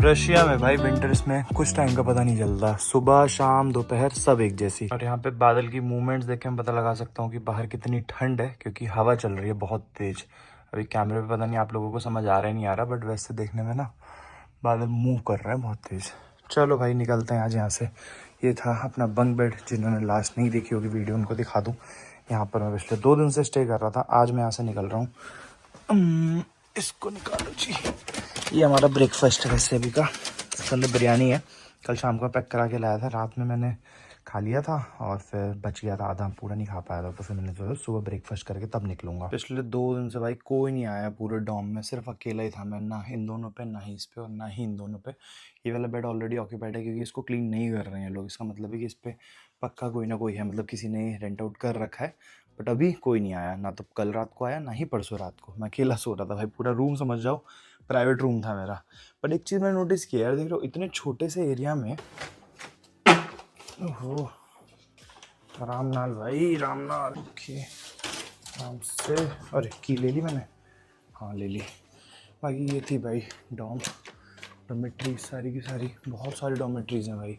Russia में भाई winters में कुछ टाइम का पता नहीं चलता, सुबह शाम दोपहर सब एक जैसी। और यहाँ पे बादल की मूवमेंट्स देख के मैं पता लगा सकता हूँ कि बाहर कितनी ठंड है, क्योंकि हवा चल रही है बहुत तेज। अभी कैमरे पे पता नहीं आप लोगों को समझ आ रहा है नहीं आ रहा, बट वैसे देखने में ना बादल मूव कर रहे हैं बहुत तेज। चलो भाई निकलते हैं आज यहाँ से। ये था अपना बंक बेड, जिन्होंने लास्ट नहीं देखी होगी वीडियो उनको दिखा दूँ। यहाँ पर मैं पिछले 2 दिन से स्टे कर रहा था, आज मैं यहाँ से निकल रहा हूँ। इसको निकालो जी। ये हमारा ब्रेकफास्ट है वैसे अभी का। इसके अंदर बिरयानी है, कल शाम को पैक करा के लाया था, रात में मैंने खा लिया था और फिर बच गया था आधा, पूरा नहीं खा पाया था, तो फिर मैंने सोचा सुबह ब्रेकफास्ट करके तब निकलूंगा। पिछले 2 दिन से भाई कोई नहीं आया पूरे डॉम में, सिर्फ अकेला ही था मैं, ना इन दोनों पे, ना ही इस पे और ना ही इन दोनों पे। ये वाला बेड ऑलरेडी ऑक्यूपाइड है क्योंकि इसको क्लीन नहीं कर रहे हैं लोग। इसका मतलब है कि इस पर पक्का कोई ना कोई है, मतलब किसी ने रेंट आउट कर रखा है। बट अभी कोई नहीं आया, ना तो कल रात को आया ना ही परसों रात को। मैं अकेला सो रहा था भाई, पूरा रूम समझ जाओ प्राइवेट रूम था मेरा। बट एक चीज़ मैंने नोटिस किया यार, देख रहे हो इतने छोटे से एरिया में, ओहो रामनाल भाई रामनाल, ओके आराम से। अरे की ले ली मैंने, हाँ ले ली। बाकी ये थी भाई डॉर्मेट्रीज सारी की सारी, बहुत सारी डॉर्मेट्रीज हैं भाई,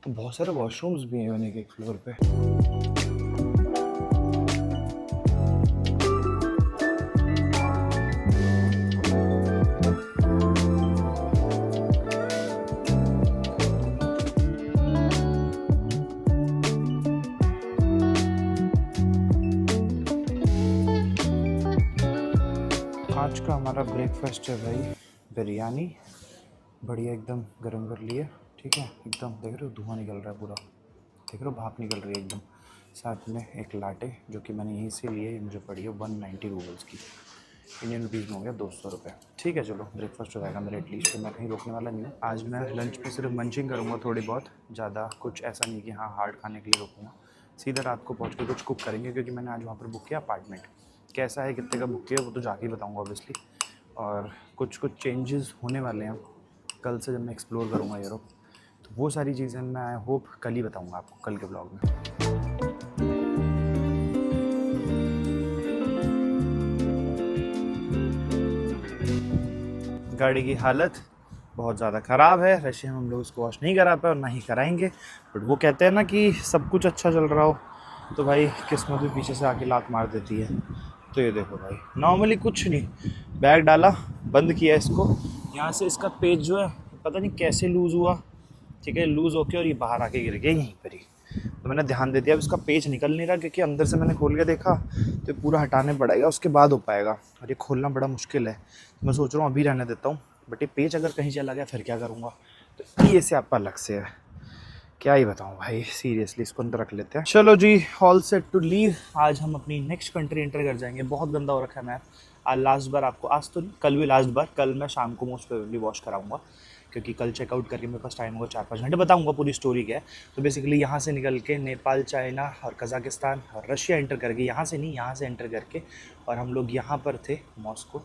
बहुत सारे वॉशरूम्स भी हैं एक फ्लोर पे। आज का हमारा ब्रेकफास्ट है भाई बिरयानी, बढ़िया एकदम गरम कर लिए, ठीक है एकदम। देख रहे हो धुआं निकल रहा है पूरा, देख रहे हो भाप निकल रही है एकदम। साथ में एक लाटे जो कि मैंने यहीं से लिए, मुझे पड़ी है 190 रूबल्स की, इंडियन रुपीज़ में हो गया 200 रुपये। ठीक है चलो ब्रेकफास्ट हो जाएगा मेरा एटलीस्ट, मैं कहीं रोकने वाला नहीं हूँ। आज मैं लंच पे सिर्फ मंचिंग करूँगा थोड़ी बहुत, ज़्यादा कुछ ऐसा नहीं कि हाँ हार्ड खाने के लिए रोकूँगा। सीधा रात को पहुँच के कुछ कुक करेंगे, क्योंकि मैंने आज वहाँ पर बुक किया अपार्टमेंट। कैसा है कितने का बुक किया वो तो जाके ही बताऊँगा ऑब्वियसली। और कुछ चेंजेस होने वाले हैं कल से, जब मैं एक्सप्लोर करूँगा यूरोप, तो वो सारी चीज़ें मैं आई होप कल ही बताऊँगा आपको, कल के ब्लॉग में। गाड़ी की हालत बहुत ज़्यादा ख़राब है, रशिया में हम लोग इसको वॉश नहीं करा पाए और ना ही कराएंगे। बट वो कहते हैं ना कि सब कुछ अच्छा चल रहा हो तो भाई किस्मत भी पीछे से आके लात मार देती है। तो ये देखो भाई नॉर्मली कुछ नहीं, बैग डाला, बंद किया इसको, यहाँ से इसका पेज जो है पता नहीं कैसे लूज़ हुआ, ठीक है लूज़ होके और ये बाहर आके गिर गया यहीं पर ही। तो मैंने ध्यान दे दिया, अब इसका पेज निकल नहीं रहा क्योंकि अंदर से मैंने खोल के देखा तो पूरा हटाने पड़ेगा, उसके बाद हो पाएगा, और ये खोलना बड़ा मुश्किल है। तो मैं सोच रहा हूँ अभी रहने देता हूँ, बट ये पेज अगर कहीं चला गया फिर क्या करूँगा। तो ये से आपका अलग से है, क्या ही बताऊँ भाई सीरियसली, इसको अंदर रख लेते हैं। चलो जी ऑल सेट टू लीव। आज हम अपनी नेक्स्ट कंट्री एंटर कर जाएंगे। बहुत गंदा हो रखा है मैप, आज लास्ट बार आपको, आज तो नहीं कल भी लास्ट बार, कल मैं शाम को मोस्ट प्रोबेबली वॉश कराऊंगा क्योंकि कल चेकआउट करके मेरे पास टाइम होगा 4-5 घंटे, बताऊंगा पूरी स्टोरी क्या है। तो बेसिकली यहाँ से निकल के नेपाल, चाइना और कज़ाकिस्तान और रशिया एंटर करके, यहाँ से नहीं यहाँ से एंटर करके, और हम लोग यहाँ पर थे मॉस्को,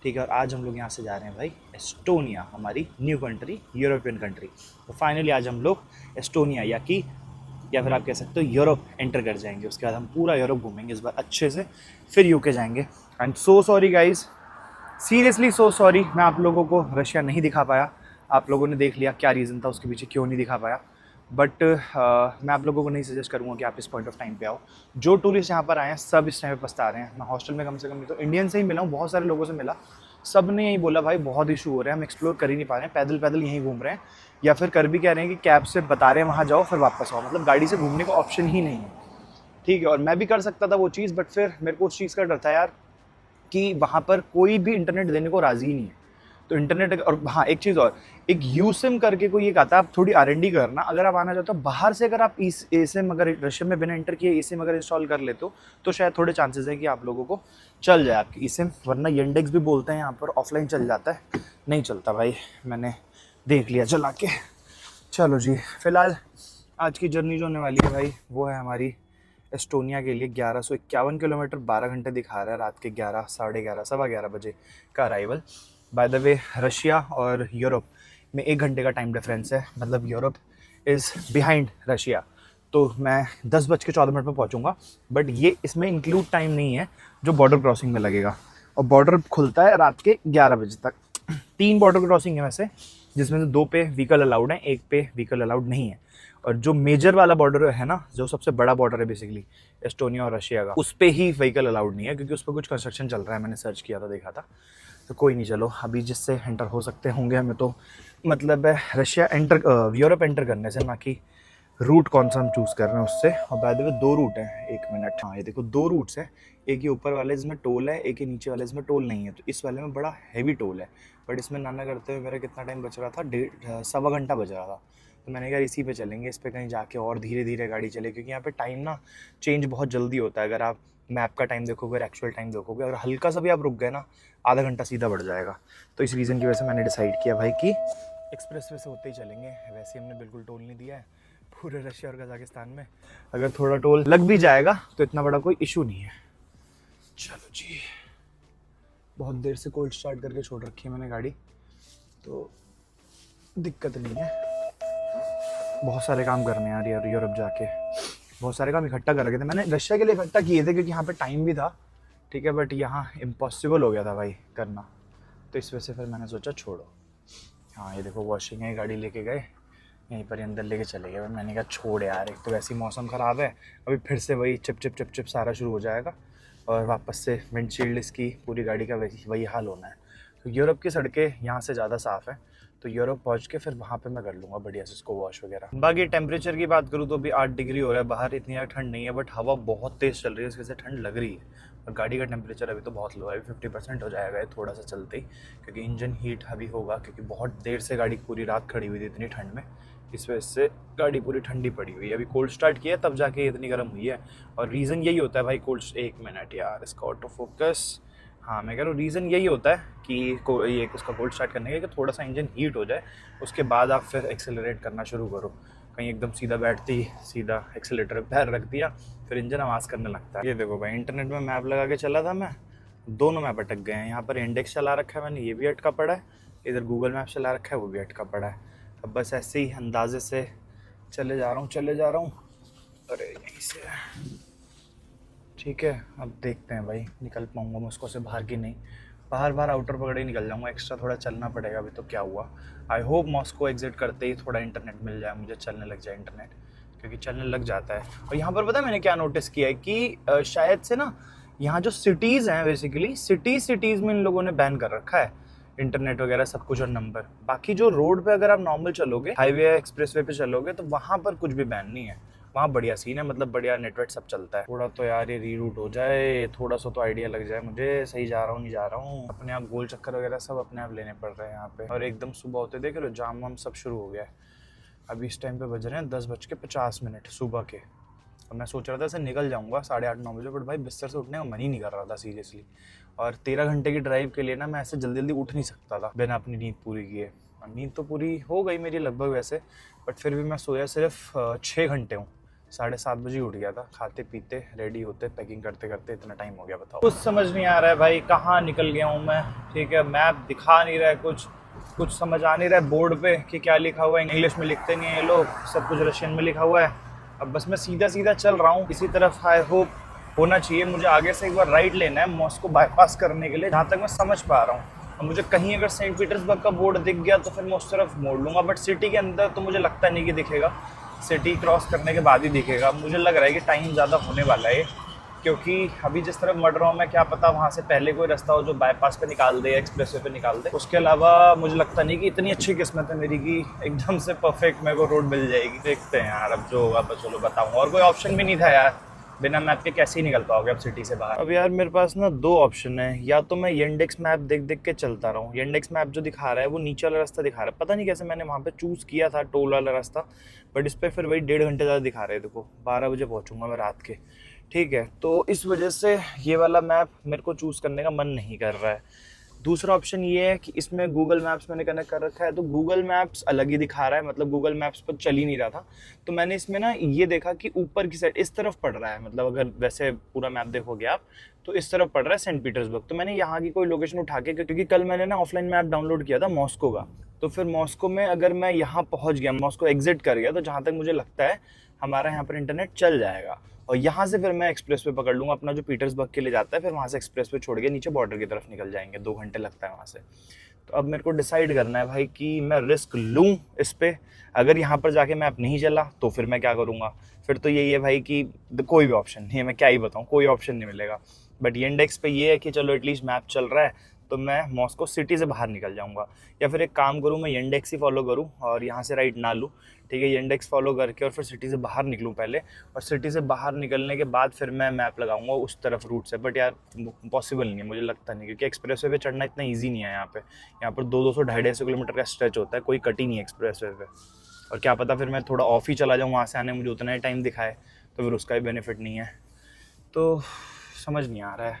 ठीक है। और आज हम लोग यहाँ से जा रहे हैं भाई एस्टोनिया, हमारी न्यू कंट्री, यूरोपियन कंट्री। तो फाइनली आज हम लोग एस्टोनिया या फिर आप कह सकते हो यूरोप एंटर कर जाएंगे। उसके बाद हम पूरा यूरोप घूमेंगे इस बार अच्छे से, फिर यूके जाएंगे। And so sorry guys, seriously so sorry, मैं आप लोगों को रशिया नहीं दिखा पाया। आप लोगों ने देख लिया क्या रीज़न था उसके पीछे, क्यों नहीं दिखा पाया। बट मैं आप लोगों को नहीं सजेस्ट करूँगा कि आप इस पॉइंट ऑफ टाइम पे आओ। जो टूरिस्ट यहाँ पर आए हैं सब इस टाइम पे पछता रहे हैं। मैं हॉस्टल में कम से कम तो इंडियन से ही मिला हूँ, बहुत सारे लोगों से मिला, सब ने यही बोला भाई बहुत इशू हो रहा है, हम एक्सप्लोर कर ही नहीं पा रहे हैं, पैदल पैदल यहीं घूम रहे हैं, या फिर कर भी कह रहे हैं कि कैब से बता रहे हैं वहाँ जाओ फिर वापस आओ, मतलब गाड़ी से घूमने का ऑप्शन ही नहीं है, ठीक है। और मैं भी कर सकता था वो चीज़, बट फिर मेरे को उस चीज़ का डर था यार कि वहाँ पर कोई भी इंटरनेट देने को राज़ी नहीं है। तो इंटरनेट, और हाँ एक चीज़ और, एक यूसिम करके कोई एक आता है, आप थोड़ी R&D करना, अगर आप आना चाहते हो बाहर से, अगर आप eSIM अगर रशिया में बिना एंटर किए eSIM अगर इंस्टॉल कर लेते हो तो शायद थोड़े चांसेस है कि आप लोगों को चल जाए आपकी eSIM, वरना Yandex भी बोलते हैं यहाँ पर ऑफलाइन चल जाता है, नहीं चलता भाई, मैंने देख लिया चला के। चलो जी फिलहाल आज की जर्नी जो होने वाली है भाई वो है हमारी एस्टोनिया के लिए 1151 किलोमीटर, 12 घंटे दिखा रहा है, रात के 11, साढ़े 11, सवा 11 बजे का arrival. By the way Russia और यूरोप में 1 घंटे का टाइम डिफरेंस है, मतलब यूरोप इज़ बिहाइंड रशिया। तो मैं 10:14 पर पहुंचूंगा, बट ये इसमें इंक्लूड टाइम नहीं है जो बॉर्डर क्रॉसिंग में लगेगा, और बॉर्डर खुलता है रात के 11 बजे तक। 3 बॉर्डर क्रॉसिंग है वैसे, जिसमें से 2 पे व्हीकल अलाउड है, 1 पे व्हीकल अलाउड नहीं है। और जो मेजर वाला बॉर्डर है ना, जो सबसे बड़ा बॉर्डर है बेसिकली एस्टोनिया और रशिया का, उस पे ही व्हीकल अलाउड नहीं है, क्योंकि उस पर कुछ कंस्ट्रक्शन चल रहा है। मैंने सर्च किया था, देखा था। तो कोई नहीं, चलो अभी जिससे एंटर हो सकते होंगे हमें तो मतलब है रशिया एंटर, यूरोप एंटर करने से, ना कि रूट कौन सा हम चूज़ कर रहे हैं उससे। और बाय द वे 2 रूट हैं, 1 मिनट, हाँ ये देखो 2 रूट्स हैं। एक ये ऊपर वाले जिसमें टोल है, एक ये नीचे वाले जिसमें टोल नहीं है। तो इस वाले में बड़ा हैवी टोल है, बट इसमें नाना करते हुए मेरा कितना टाइम बच रहा था, 1.5 घंटा बच रहा था। तो मैंने कहा इसी पे चलेंगे, इस पे कहीं जाके और धीरे धीरे गाड़ी चले, क्योंकि यहाँ पे टाइम ना चेंज बहुत जल्दी होता है। अगर आप मैप का टाइम देखोगे और एक्चुअल टाइम देखोगे, अगर हल्का सा भी आप रुक गए ना, आधा घंटा सीधा बढ़ जाएगा। तो इस रीज़न की वजह से मैंने डिसाइड किया भाई कि एक्सप्रेस वे से होते ही चलेंगे। वैसे हमने बिल्कुल टोल नहीं दिया है पूरे रशिया और कजाकिस्तान में। अगर थोड़ा टोल लग भी जाएगा तो इतना बड़ा कोई इशू नहीं है। चलो जी, बहुत देर से कोल्ड स्टार्ट करके छोड़ रखी है मैंने गाड़ी, तो दिक्कत नहीं है। बहुत सारे काम करने यार यूरोप जाके, बहुत सारे काम इकट्ठा कर रखे थे मैंने। रशिया के लिए इकट्ठा किए थे क्योंकि यहाँ पे टाइम भी था, ठीक है, बट यहाँ इम्पॉसिबल हो गया था भाई करना। तो इस वजह से फिर मैंने सोचा छोड़ो। हाँ ये देखो वॉशिंग है, गाड़ी लेके गए यहीं पर अंदर लेके चले गए। मैंने कहा छोड़ यार, एक तो वैसे ही मौसम ख़राब है, अभी फिर से वही चिप चिप चिप चिप सारा शुरू हो जाएगा और वापस से विंडशील्ड इसकी पूरी गाड़ी का वही हाल होना है। तो यूरोप की सड़कें यहाँ से ज़्यादा साफ़ है, तो यूरोप पहुँच के फिर वहाँ पे मैं कर लूँगा बढ़िया से इसको वॉश वगैरह। बाकी टेम्परेचर की बात करूँ तो अभी 8 डिग्री हो रहा है बाहर, इतनी ज़्यादा ठंड नहीं है, बट हवा बहुत तेज़ चल रही है, इसकी वजह से ठंड लग रही है। और गाड़ी का टेम्परेचर अभी तो बहुत लो है, अभी 50% हो जाएगा थोड़ा सा चलते ही, क्योंकि इंजन हीट अभी होगा, क्योंकि बहुत देर से गाड़ी पूरी रात खड़ी हुई थी इतनी ठंड में। इस वजह से गाड़ी पूरी ठंडी पड़ी हुई है। अभी कोल्ड स्टार्ट किया तब जाके इतनी गर्म हुई है। और रीज़न यही होता है भाई कोल्ड, 1 मिनट यार इसका ऑटो फोकस, हाँ मैं कह रहा हूँ रीज़न यही होता है कि ये उसका कोल्ड स्टार्ट करने का, कि थोड़ा सा इंजन हीट हो जाए, उसके बाद आप फिर एक्सेलरेट करना शुरू करो। कहीं एकदम सीधा बैठते ही सीधा एक्सेलेटर पे पैर रख दिया, फिर इंजन आवाज़ करने लगता है। ये देखो भाई, इंटरनेट में मैप लगा के चला था मैं, दोनों मैप अटक गए हैं। यहाँ पर इंडेक्स चला रखा है मैंने, ये भी अटका पड़ा है, इधर गूगल मैप चला रखा है, वो भी अटका पड़ा है। अब बस ऐसे ही अंदाजे से चले जा रहा हूँ। अरे यहीं से ठीक है, अब देखते हैं भाई निकल पाऊँगा मुझको से बाहर की नहीं। बाहर आउटर पकड़े ही निकल जाऊँगा, एक्स्ट्रा थोड़ा चलना पड़ेगा अभी, तो क्या हुआ। आई होप मॉस्को एग्जिट करते ही थोड़ा इंटरनेट मिल जाए मुझे, चलने लग जाए इंटरनेट, क्योंकि चलने लग जाता है। और यहाँ पर पता है मैंने क्या नोटिस किया है कि शायद से ना यहाँ जो सिटीज़ हैं, बेसिकली सिटीज़ में इन लोगों ने बैन कर रखा है इंटरनेट वगैरह सब कुछ और नंबर। बाकी जो रोड पे अगर आप नॉर्मल चलोगे, हाईवे या एक्सप्रेसवे पे चलोगे, तो वहाँ पर कुछ भी बैन नहीं है, वहाँ बढ़िया सीन है, मतलब बढ़िया नेटवर्क सब चलता है। थोड़ा तो यार ये रीरूट हो जाए, थोड़ा सा तो आइडिया लग जाए मुझे, सही जा रहा हूँ नहीं जा रहा हूँ। अपने आप गोल चक्कर वगैरह सब अपने आप लेने पड़ रहे हैं यहाँ पे। और एकदम सुबह होते देख लो जाम वाम सब शुरू हो गया है। अभी इस टाइम पे बज रहे हैं 10:50 सुबह के, और मैं सोच रहा था ऐसे निकल जाऊँगा 8:30-9 बजे, बट भाई बिस्तर से उठने का मन ही नहीं कर रहा था सीरियसली। और 13 घंटे की ड्राइव के लिए ना मैं ऐसे जल्दी जल्दी उठ नहीं सकता था बिना अपनी नींद पूरी किए। नींद तो पूरी हो गई मेरी लगभग वैसे, बट फिर भी मैं सोया सिर्फ 6 घंटे हूँ। 7:30 बजे उठ गया था, खाते पीते रेडी होते पैकिंग करते करते इतना टाइम हो गया। बताओ, कुछ समझ नहीं आ रहा है भाई, कहाँ निकल गया हूँ मैं। ठीक है, मैप दिखा नहीं रहा है, कुछ समझ आ नहीं रहा है बोर्ड पे कि क्या लिखा हुआ है। इंग्लिश में लिखते नहीं है ये लोग, सब कुछ रशियन में लिखा हुआ है। अब बस मैं सीधा चल रहा हूँ इसी तरफ। आई होप होना चाहिए। मुझे आगे से एक बार राइट लेना है मॉस्को बाईपास करने के लिए, जहाँ तक मैं समझ पा रहा हूँ। अब मुझे कहीं अगर सेंट पीटर्सबर्ग का बोर्ड दिख गया तो फिर मैं उस तरफ मोड़ लूँगा, बट सिटी के अंदर तो मुझे लगता नहीं कि दिखेगा, सिटी क्रॉस करने के बाद ही दिखेगा। मुझे लग रहा है कि टाइम ज़्यादा होने वाला है, क्योंकि अभी जिस तरफ मर रहा हूँ मैं, क्या पता वहाँ से पहले कोई रास्ता हो जो बाईपास पे निकाल दे, एक्सप्रेसवे पे निकाल दे। उसके अलावा मुझे लगता नहीं कि इतनी अच्छी किस्मत है मेरी कि एकदम से परफेक्ट मेरे को रोड मिल जाएगी। देखते हैं यार अब जो होगा, बस चलो बताऊँगा। और कोई ऑप्शन भी नहीं था यार, बिना मैप के कैसे ही निकल पाओगे अब सिटी से बाहर। अब यार मेरे पास ना 2 ऑप्शन है, या तो मैं येंडेक्स मैप देख के चलता रहूँ। येंडेक्स मैप जो दिखा रहा है वो नीचे वाला रास्ता दिखा रहा है, पता नहीं कैसे मैंने वहाँ पे चूज़ किया था टोल वाला रास्ता, बट इस पर फिर वही 1.5 घंटे ज़्यादा दिखा रहे हैं। देखो 12 बजे पहुँचूँगा मैं रात के, ठीक है, तो इस वजह से ये वाला मैप मेरे को चूज़ करने का मन नहीं कर रहा है। दूसरा ऑप्शन ये है कि इसमें गूगल मैप्स मैंने कनेक्ट कर रखा है, तो गूगल मैप्स अलग ही दिखा रहा है, मतलब गूगल मैप्स पर चल ही नहीं रहा था। तो मैंने इसमें ना ये देखा कि ऊपर की साइड इस तरफ पड़ रहा है, मतलब अगर वैसे पूरा मैप देखोगे आप तो इस तरफ पड़ रहा है सेंट पीटर्सबर्ग। तो मैंने यहाँ की कोई लोकेशन उठा के, क्योंकि कल मैंने ना ऑफलाइन मैप डाउनलोड किया था मॉस्को का, तो फिर मॉस्को में अगर मैं यहाँ पहुँच गया, मॉस्को एग्जिट कर गया, तो जहाँ तक मुझे लगता है हमारा यहाँ पर इंटरनेट चल जाएगा। और यहाँ से फिर मैं एक्सप्रेस वे पकड़ लूँगा अपना जो पीटर्सबर्ग के लिए जाता है, फिर वहाँ से एक्सप्रेस वे छोड़ के नीचे बॉर्डर की तरफ निकल जाएंगे। 2 घंटे लगता है वहाँ से। तो अब मेरे को डिसाइड करना है भाई कि मैं रिस्क लूँ इस पे। अगर यहाँ पर जाके मैप नहीं चला तो फिर मैं क्या करूँगा? फिर तो यही है भाई कि कोई भी ऑप्शन नहीं है, मैं क्या ही बताऊँ, कोई ऑप्शन नहीं मिलेगा। बट येंडेक्स पे ये है कि चलो एटलीस्ट मैप चल रहा है, तो मैं मॉस्को सिटी से बाहर निकल जाऊँगा। या फिर एक काम करूँ, मैं येंडेक्स ही फॉलो करूँ और यहाँ से राइट ना लूँ, ठीक है, येंडेक्स फॉलो करके और फिर सिटी से बाहर निकलूँ पहले, और सिटी से बाहर निकलने के बाद फिर मैं मैप लगाऊंगा उस तरफ रूट से। बट यार पॉसिबल नहीं है, मुझे लगता नहीं, क्योंकि एक्सप्रेसवे पे चढ़ना इतना ईजी नहीं है। यहाँ पर 200 250 किलोमीटर का स्ट्रेच होता है, कोई कट ही नहीं है एक्सप्रेसवे पे। और क्या पता फिर मैं थोड़ा ऑफ ही चला जाऊँ, वहाँ से आने मुझे उतना ही टाइम दिखाए, तो फिर उसका भी बेनिफिट नहीं है। तो समझ नहीं आ रहा है,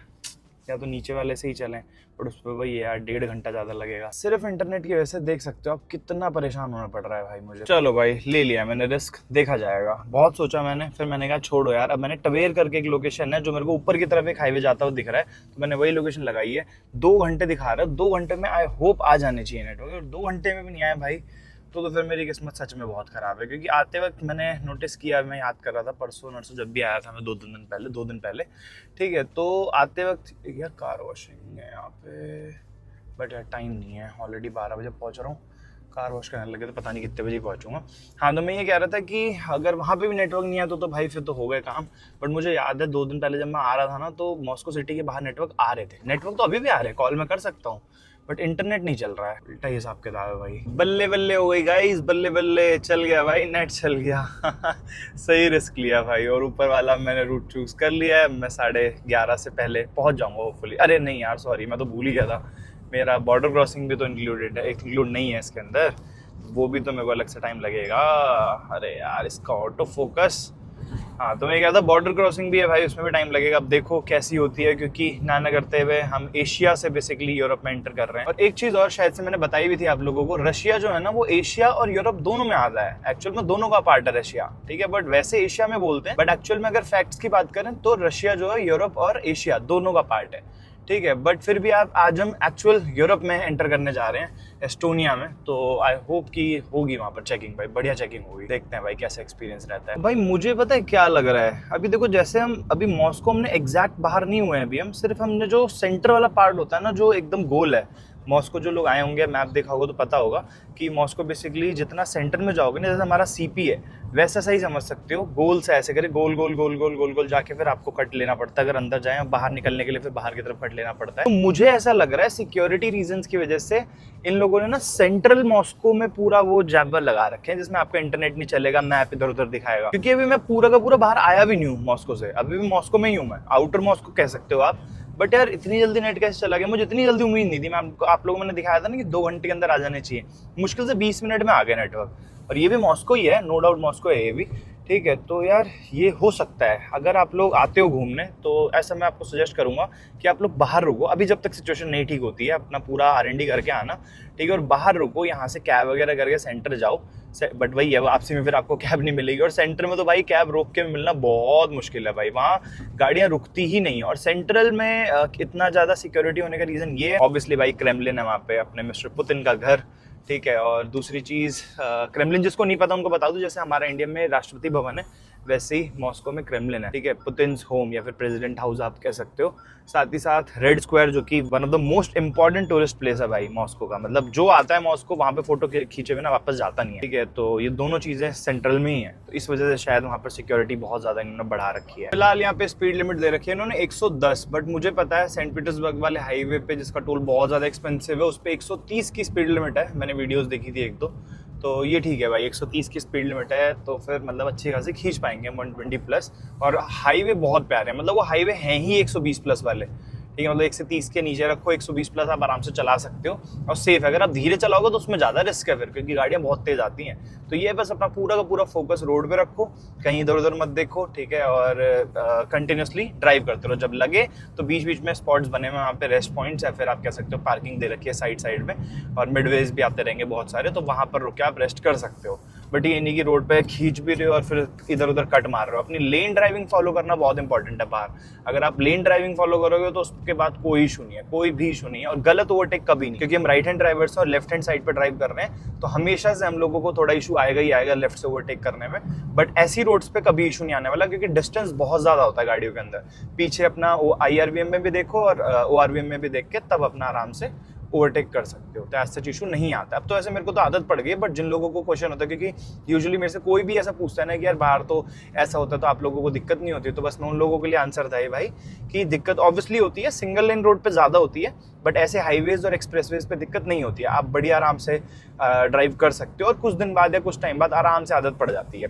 या तो नीचे वाले से ही चलें, बट उस पर वही यार 1.5 घंटा ज़्यादा लगेगा। सिर्फ इंटरनेट की वजह से देख सकते हो आप कितना परेशान होना पड़ रहा है भाई मुझे। चलो भाई ले लिया मैंने रिस्क, देखा जाएगा। बहुत सोचा मैंने, फिर मैंने कहा छोड़ो यार। अब मैंने टवेर करके एक लोकेशन है जो मेरे को ऊपर की तरफ एक हाईवे जाता हुआ दिख रहा है, तो मैंने वही लोकेशन लगाई है। 2 घंटे दिखा रहा है, 2 घंटे में आई होप आ जाने चाहिए नेटवर्क, और 2 घंटे में भी नहीं आया भाई तो फिर मेरी किस्मत सच में बहुत ख़राब है। क्योंकि आते वक्त मैंने नोटिस किया, मैं याद कर रहा था परसों नरसों जब भी आया था मैं 2 दिन पहले, ठीक है, तो आते वक्त यार कार वॉशिंग है यहाँ पे, बट यार टाइम नहीं है, ऑलरेडी 12 बजे पहुँच रहा हूँ। कार वॉश करने लगे तो पता नहीं कितने बजे पहुँचूँगा। हाँ, तो मैं ये कह रहा था कि अगर वहाँ पे भी नेटवर्क नहीं आया तो भाई फिर तो हो गए काम। बट मुझे याद है 2 दिन पहले जब मैं आ रहा था ना, तो मॉस्को सिटी के बाहर नेटवर्क आ रहे थे। नेटवर्क तो अभी भी आ रहे हैं, कॉल मैं कर सकता हूँ, बट इंटरनेट नहीं चल रहा है। उल्टा हिसाब किताब है भाई। बल्ले बल्ले हो गई गाइस, बल्ले बल्ले, चल गया भाई, नेट चल गया। सही रिस्क लिया भाई, और ऊपर वाला मैंने रूट चूज कर लिया है। मैं 11:30 से पहले पहुंच जाऊंगा होपफुली। अरे नहीं यार सॉरी, मैं तो भूल ही गया था, मेरा बॉर्डर क्रॉसिंग भी तो इंक्लूडेड है, इंक्लूड नहीं है इसके अंदर, वो भी तो मेरे को अलग से टाइम लगेगा। अरे यार इसका ऑटो फोकस, हाँ तो मैं क्या था, बॉर्डर क्रॉसिंग भी है भाई, उसमें भी टाइम लगेगा। अब देखो कैसी होती है, क्योंकि ना करते हुए हम एशिया से बेसिकली यूरोप में एंटर कर रहे हैं। और एक चीज़ और शायद से मैंने बताई भी थी आप लोगों को, रशिया जो है ना वो एशिया और यूरोप दोनों में आता है। एक्चुअल में दोनों का पार्ट है रशिया, ठीक है, बट वैसे एशिया में बोलते हैं, बट एक्चुअल में अगर फैक्ट्स की बात करें तो रशिया जो है यूरोप और एशिया दोनों का पार्ट है, ठीक है। बट फिर भी आज हम एक्चुअल यूरोप में एंटर करने जा रहे हैं, एस्टोनिया में। तो आई होप कि होगी वहाँ पर चेकिंग भाई, बढ़िया चेकिंग होगी। देखते हैं भाई कैसा एक्सपीरियंस रहता है। भाई मुझे पता है क्या लग रहा है, अभी देखो जैसे हम अभी मॉस्को हमने एग्जैक्ट बाहर नहीं हुए हैं अभी, हम सिर्फ हमने जो सेंटर वाला पार्ट होता है ना जो एकदम गोल है मॉस्को, जो लोग आए होंगे मैप देखा होगा तो पता होगा कि मॉस्को बेसिकली जितना सेंटर में जाओगे ना, जैसे हमारा सीपी है वैसा सही समझ सकते हो, गोल से ऐसे करे, गोल गोल गोल गोल गोल गोल जाके फिर आपको कट लेना पड़ता है। अगर अंदर जाए बाहर निकलने के लिए फिर बाहर की तरफ कट लेना पड़ता है। तो मुझे ऐसा लग रहा है सिक्योरिटी रीजंस की वजह से इन लोगों ने ना सेंट्रल मॉस्को में पूरा वो जैम्पर लगा रखे हैं जिसमें आपका इंटरनेट नहीं चलेगा, मैप इधर उधर दिखाएगा। क्योंकि अभी मैं पूरा का पूरा बाहर आया भी नहीं हूँ मॉस्को से, अभी भी मॉस्को में ही हूँ मैं, आउटर मॉस्को कह सकते हो आप। बट यार इतनी जल्दी नेट कैसे चला गया, मुझे इतनी जल्दी उम्मीद नहीं थी। मैं आप लोगों ने दिखाया था ना कि 2 घंटे के अंदर आ जाने चाहिए, मुश्किल से 20 मिनट में आ गया नेटवर्क। और ये भी मॉस्को ही है, नो डाउट मॉस्को है ये भी, ठीक है। तो यार ये हो सकता है, अगर आप लोग आते हो घूमने तो ऐसा मैं आपको सजेस्ट करूंगा कि आप लोग बाहर रुको अभी जब तक सिचुएशन नहीं ठीक होती है, अपना पूरा R&D करके आना, ठीक है, और बाहर रुको, यहाँ से कैब वगैरह करके सेंटर जाओ। बट वही है, वापसी में फिर आपको कैब नहीं मिलेगी, और सेंटर में तो भाई कैब रोक के मिलना बहुत मुश्किल है भाई, वहाँ गाड़ियाँ रुकती ही नहीं है। और सेंट्रल में इतना ज़्यादा सिक्योरिटी होने का रीज़न ये है, ऑब्वियसली भाई क्रेमलिन है वहाँ पे, अपने मिस्टर पुतिन का घर, ठीक है। और दूसरी चीज़, क्रेमलिन जिसको नहीं पता उनको बता दूं, जैसे हमारा इंडिया में राष्ट्रपति भवन है वैसे ही मॉस्को में क्रेमलिन है, ठीक है, पुतिन्स होम या फिर प्रेसिडेंट हाउस आप कह सकते हो। साथ ही साथ रेड स्क्वायर जो कि one of the most important tourist place है भाई मॉस्को का, मतलब जो आता है मॉस्को वहाँ पे फोटो खींचे बिना वापस जाता नहीं है, ठीक है। तो ये दोनों चीज़ें सेंट्रल में ही है, तो इस वजह से शायद वहाँ पर सिक्योरिटी बहुत ज़्यादा इन्होंने बढ़ा रखी है। फिलहाल यहाँ पे स्पीड लिमिट दे रखी है इन्होंने 110, बट मुझे पता है सेंट पीटर्सबर्ग वाले हाईवे पे जिसका टोल बहुत ज़्यादा एक्सपेंसिव है उस पर 130 की स्पीड लिमिट है, मैंने वीडियोज़ देखी थी 1-2, तो ये ठीक है भाई, 130 की स्पीड लिमिट है, तो फिर मतलब अच्छी खासी खींच पाएंगे 120 प्लस। और हाईवे बहुत प्यारे हैं, मतलब वो हाईवे हैं ही 120 प्लस वाले, ठीक है, मतलब 1 से 30 के नीचे रखो, 120 प्लस आप आराम से चला सकते हो और सेफ है। अगर आप धीरे चलाओगे तो उसमें ज़्यादा रिस्क है फिर, क्योंकि गाड़ियाँ बहुत तेज़ आती हैं। तो ये बस अपना पूरा का पूरा फोकस रोड पे रखो, कहीं इधर उधर मत देखो, ठीक है, और कंटिन्यूसली ड्राइव करते रहो। जब लगे तो बीच बीच में स्पॉट्स बने हुए वहाँ पे, रेस्ट पॉइंट्स या फिर आप कह सकते हो पार्किंग दे रखी है साइड में, और मिडवेज भी आते रहेंगे बहुत सारे, तो वहाँ पर रुक के आप रेस्ट कर सकते हो। बट ये नहीं कि रोड पे खींच भी रहे हो और फिर इधर उधर कट मार रहे हो। अपनी लेन ड्राइविंग फॉलो करना बहुत इंपॉर्टेंट है बाहर। अगर आप लेन ड्राइविंग फॉलो करोगे तो उसके बाद कोई इशू नहीं है, कोई भी इशू नहीं है। और गलत ओवरटेक कभी नहीं, क्योंकि हम राइट हैंड ड्राइवर्स हैं और लेफ्ट हैंड साइड पर ड्राइव कर रहे हैं, तो हमेशा से हम लोगों को थोड़ा इशू आएगा ही आएगा लेफ्ट से ओवरटेक करने में। बट ऐसी रोड्स पे कभी इशू नहीं आने वाला, क्योंकि डिस्टेंस बहुत ज्यादा होता है गाड़ियों के अंदर। पीछे अपना IRVM में भी देखो और ORVM में भी देख के तब अपना आराम से ओवरटेक कर सकते हो, तो ऐसा इशू नहीं आता। अब तो ऐसे मेरे को तो आदत पड़ गई है, बट जिन लोगों को क्वेश्चन होता है, क्योंकि यूजुअली मेरे से कोई भी ऐसा पूछता है ना कि यार बाहर तो ऐसा होता है तो आप लोगों को दिक्कत नहीं होती, तो बस मैं उन लोगों के लिए आंसर था ये भाई कि दिक्कत ऑब्वियसली होती है, सिंगल लेन रोड पे ज़्यादा होती है, बट ऐसे हाईवेज और एक्सप्रेसवेज पे दिक्कत नहीं होती है। आप बड़ी आराम से ड्राइव कर सकते हो और कुछ दिन बाद या कुछ टाइम बाद आराम से आदत पड़ जाती है।